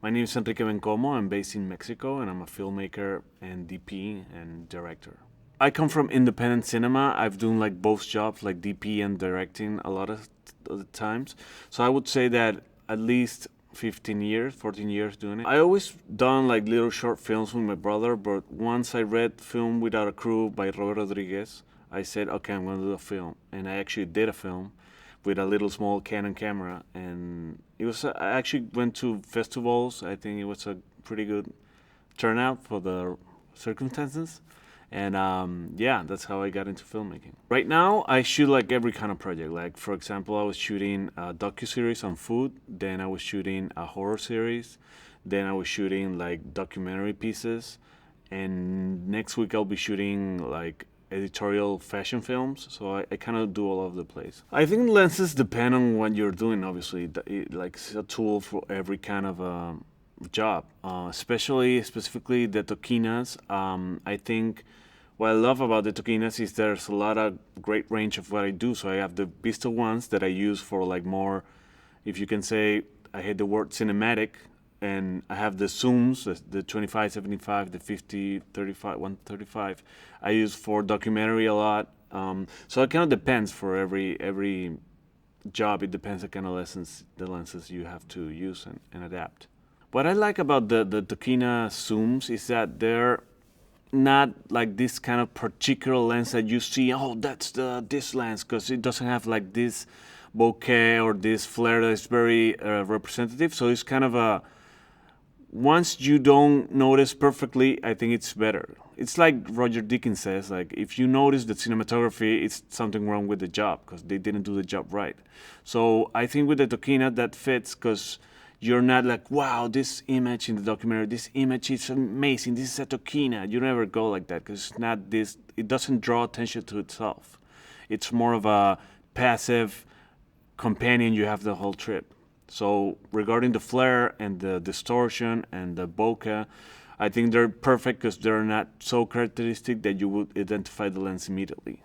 My name is Enrique Bencomo. I'm based in Mexico, and I'm a filmmaker and DP and director. I come from independent cinema. I've done like both jobs, like DP and directing a lot of the times. So I would say that at least 15 years, 14 years doing it. I always done like little short films with my brother, but once I read Film Without a Crew by Robert Rodriguez, I said, okay, I'm going to do a film. And I actually did a film with a little small Canon camera, and it was. I actually went to festivals. I think it was a pretty good turnout for the circumstances, and yeah, that's how I got into filmmaking. Right now, I shoot like every kind of project. Like for example, I was shooting a docu-series on food. Then I was shooting a horror series. Then I was shooting like documentary pieces, and next week I'll be shooting like editorial fashion films, so I kind of do all over the place. I think lenses depend on what you're doing, obviously. Like it's a tool for every kind of job, specifically the Tokinas. I think what I love about the Tokinas is there's a lot of great range of what I do. So I have the Vista ones that I use for like more, if you can say, I hate the word cinematic, and I have the zooms, the 25-75, the 50-35, 135. I use for documentary a lot. So it kind of depends for every job. It depends on kind of the lenses you have to use and adapt. What I like about the Tokina zooms is that they're not like this kind of particular lens that you see. Oh, that's this lens, because it doesn't have like this bokeh or this flare that is very representative. So it's kind of a, once you don't notice perfectly, I think it's better. It's like Roger Deakins says, like if you notice the cinematography, it's something wrong with the job because they didn't do the job right. So I think with the Tokina that fits because you're not like, wow, this image in the documentary, this image is amazing, this is a Tokina. You never go like that because it's not this, it doesn't draw attention to itself. It's more of a passive companion you have the whole trip. So regarding the flare and the distortion and the bokeh, I think they're perfect because they're not so characteristic that you would identify the lens immediately.